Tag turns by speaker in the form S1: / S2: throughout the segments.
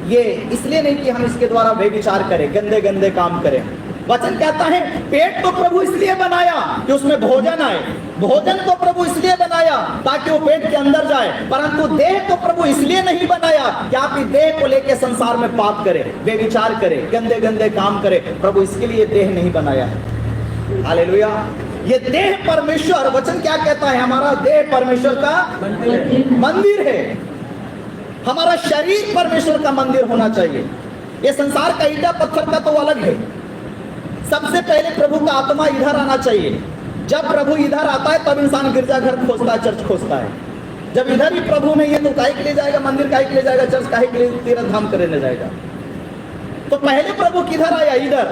S1: ये इसलिए नहीं कि हम इसके द्वारा व्यभिचार करें, गंदे गंदे काम करें। वचन कहता है पेट तो प्रभु इसलिए बनाया कि उसमें भोजन आए, भोजन तो प्रभु इसलिए बनाया ताकि वो पेट के अंदर जाए, परंतु देह तो प्रभु इसलिए नहीं बनाया कि आप इस देह को लेकर संसार में पाप करें, व्यभिचार करें, गंदे गंदे काम करें। प्रभु इसके लिए देह नहीं बनाया है। हालेलुया। ये देह परमेश्वर, वचन क्या कहता है, हमारा देह परमेश्वर का मंदिर है। हमारा शरीर परमेश्वर का मंदिर होना चाहिए। ये संसार का ईटा पत्थर का तो अलग है। सबसे पहले प्रभु का आत्मा इधर आना चाहिए। जब प्रभु इधर आता है तब इंसान गिरजाघर खोजता है, चर्च खोजता है। जब इधर ही प्रभु नहीं है तो काहे के लिए जाएगा मंदिर, काहे के लिए जाएगा चर्च, काहे के लिए तीर्थ धाम करने जाएगा। तो पहले प्रभु किधर आया, इधर।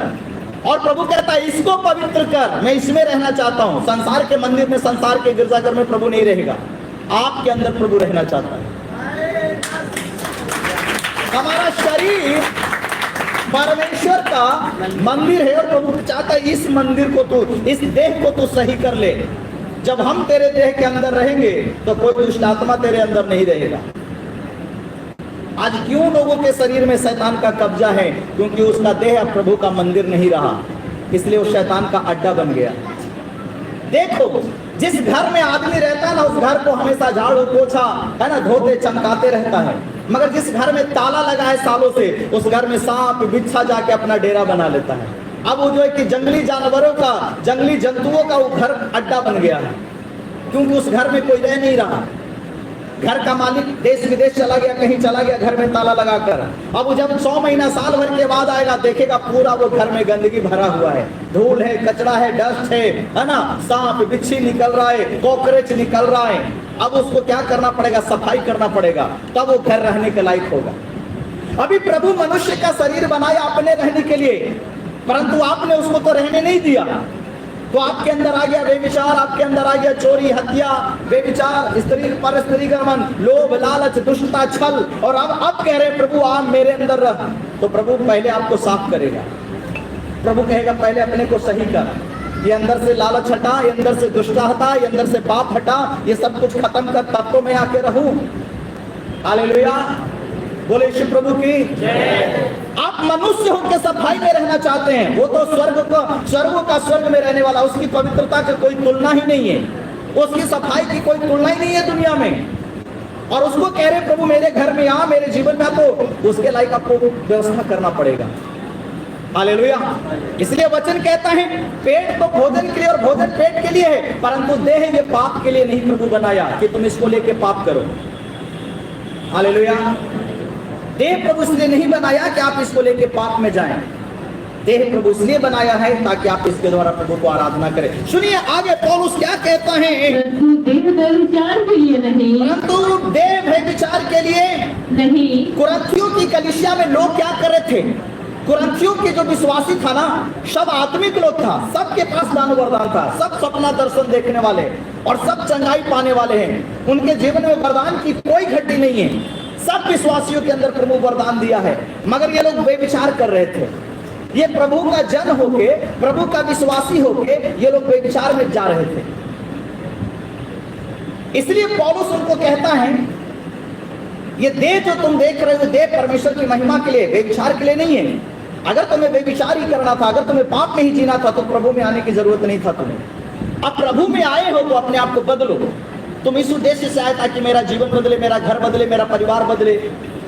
S1: और प्रभु कहता है इसको पवित्र कर, मैं इसमें रहना चाहता हूं। संसार के मंदिर में, संसार के गिरजाघर में प्रभु नहीं रहेगा, आपके अंदर प्रभु रहना चाहता है। हमारा शरीर परमेश्वर का मंदिर है और प्रभु चाहता है इस मंदिर को तू, इस देह को तू सही कर ले। जब हम तेरे देह के अंदर रहेंगे तो कोई दुष्ट आत्मा तेरे अंदर नहीं रहेगा। आज क्यों लोगों के शरीर में शैतान का कब्जा है? क्योंकि उसका देह अब प्रभु का मंदिर नहीं रहा, इसलिए वो शैतान का अड्डा बन गया। देखो, जिस घर में आदमी रहता है ना, उस घर को हमेशा झाड़ू पोछा है ना, धोते चमकाते रहता है। मगर जिस घर में ताला लगा है सालों से, उस घर में सांप बिच्छा जाके अपना डेरा बना लेता है। अब वो जो है कि जंगली जानवरों का, जंगली जंतुओं का वो घर अड्डा बन गया है, क्योंकि उस घर में कोई रह नहीं रहा। घर का मालिक देश विदेश चला गया, कहीं चला गया, घर में ताला लगाकर। अब जब 100 महीना साल भर के बाद आएगा, देखेगा पूरा वो घर में गंदगी भरा हुआ है, धूल है, कचरा है, डस्ट है ना, सांप बिच्छी निकल रहा है, कॉकरोच निकल रहा है। अब उसको क्या करना पड़ेगा? सफाई करना पड़ेगा, तब वो घर रहने के लायक होगा। अभी प्रभु मनुष्य का शरीर बनाया अपने रहने के लिए, परंतु आपने उसको तो रहने नहीं दिया। तो आपके अंदर आ गया व्यभिचार, आपके अंदर आ गया चोरी, हत्या, व्यभिचार, स्त्री पर स्त्री गमन, लोभ, लालच, दुष्टता, छल। और अब कह रहे प्रभु आप मेरे अंदर रह। तो प्रभु पहले आपको साफ करेगा। प्रभु कहेगा पहले अपने को सही कर, ये अंदर से लालच हटा, ये अंदर से दुष्टता हटा, ये अंदर से पाप हटा, ये सब कुछ खत्म कर, तब तो मैं आके रहूं। हालेलुया, बोले यीशु प्रभु की जय। आप मनुष्य होकर सफाई में रहना चाहते हैं, वो तो स्वर्गों का स्वर्ग में रहने वाला, उसकी पवित्रता की कोई तुलना ही नहीं है, उसकी सफाई की कोई तुलना ही नहीं है दुनिया में। और उसको कह रहे प्रभु मेरे घर में आ, मेरे जीवन में आ, तो उसके लायक आपको व्यवस्था करना पड़ेगा। हालेलुया। इसलिए वचन कहता है पेट तो भोजन के लिए और भोजन पेट के लिए है, परंतु देह ये पाप के लिए नहीं प्रभु बनाया कि तुम इसको लेके पाप करो। हालेलुया। देह प्रभु इसलिए नहीं बनाया कि आप इसको लेके पाप में जाएं। देह प्रभु इसलिए बनाया है ताकि आप इसके द्वारा प्रभु को आराधना करें। सुनिए आगे पौलुस क्या कहता है,
S2: देह व्यभिचार के लिए नहीं,
S1: परंतु देह व्यभिचार के लिए
S2: नहीं।
S1: कुरिन्थियों की कलीसिया में लोग क्या कर रहे थे? कुरिन्थियों के जो विश्वासी था ना, सब आत्मिक लोग था, सबके पास दान वरदान था, सब सपना दर्शन देखने वाले और सब चंगाई पाने वाले हैं। उनके जीवन में वरदान की कोई घटी नहीं है, सब विश्वासियों के अंदर प्रभु वरदान दिया है, मगर ये लोग व्यभिचार कर रहे थे। ये प्रभु का जन होके, प्रभु का विश्वासी होके ये लोग व्यभिचार में जा रहे थे। इसलिए पौलुस उनको कहता है ये देह जो तुम देख रहे हो, देह परमेश्वर की महिमा के लिए, व्यभिचार के लिए नहीं है। अगर तुम्हें व्यभिचार ही करना था, अगर तुम्हें पाप में ही जीना था, तो प्रभु में आने की जरूरत नहीं था तुम्हें। अब प्रभु में आए हो तो अपने आप को बदलो। तुम इस उद्देश्य से आए ताकि मेरा जीवन बदले, मेरा घर बदले, मेरा परिवार बदले।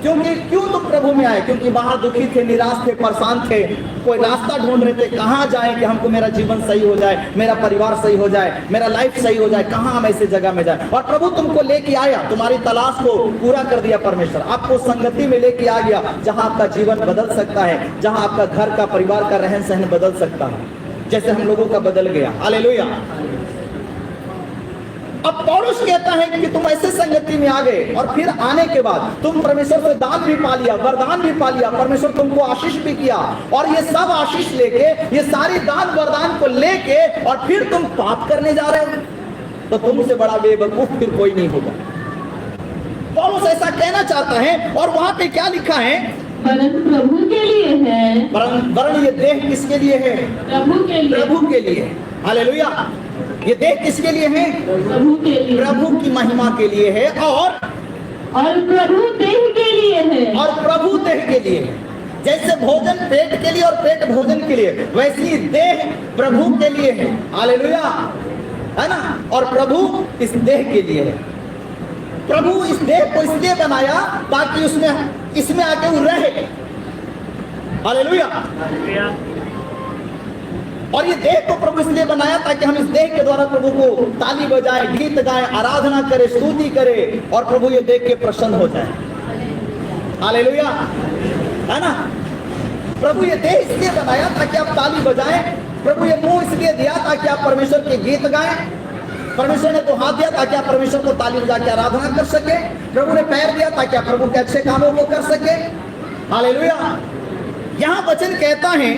S1: क्यों तुम प्रभु में आए? क्योंकि बाहर दुखी थे, निराश थे, परेशान थे, कोई रास्ता ढूंढ रहे थे, कहाँ जाए कि हमको मेरा जीवन सही हो जाए, मेरा परिवार सही हो जाए, मेरा लाइफ सही हो जाए, कहाँ हम ऐसे जगह में जाए। और प्रभु तुमको लेके आया, तुम्हारी तलाश को पूरा कर दिया परमेश्वर, आपको संगति में लेके आ गया जहाँ आपका जीवन बदल सकता है, जहाँ आपका घर का, परिवार का रहन सहन बदल सकता है, जैसे हम लोगों का बदल गया। हालेलुया। अब पौलुस कहता है कि तुम ऐसे संगति में आ गए और फिर आने के बाद तुम परमेश्वर से दान भी पा लिया, वरदान भी पा लिया, परमेश्वर तुमको आशीष भी किया, और ये सब आशीष लेके, ये सारी दान वरदान को लेके, और फिर तुम पाप करने जा रहे हो, तो तुमसे बड़ा बेवकूफ फिर कोई नहीं होगा। पौलुस ऐसा कहना चाहता है। और वहां पे क्या लिखा है?
S2: वरन प्रभु के लिए है।
S1: वरन ये देह किसके लिए है?
S2: प्रभु के लिए।
S1: प्रभु के लिए। हालेलुया। ये देह किसके लिए है?
S2: प्रभु के लिए।
S1: प्रभु की महिमा के लिए है। और
S2: और प्रभु देह के लिए है।
S1: और प्रभु देह के लिए है। जैसे भोजन पेट के लिए और पेट भोजन के लिए, वैसे ही देह प्रभु के लिए है। हालेलुया, है ना। और प्रभु इस देह के लिए है। प्रभु इस देह को इसलिए बनाया ताकि इसमें आके वो रहे। हालेलुया। और ये देह को प्रभु इसलिए बनाया ताकि हम इस देह के द्वारा प्रभु को ताली बजाएं, गीत गाएं, आराधना करें, स्तुति करें और प्रभु ये देख के प्रसन्न हो जाए। हालेलुया, है ना। प्रभु ये देह इसलिए बनाया ताकि आप ताली बजाएं। प्रभु ये मुंह इसलिए दिया ताकि आप परमेश्वर के गीत गाएं। परमेश्वर ने तो हाथ दिया ताकि आप परमेश्वर को ताली बजा के आराधना कर सके। प्रभु ने पैर दिया ताकि आप प्रभु के अच्छे कामों को कर सके। हालेलुया। यहाँ वचन कहता है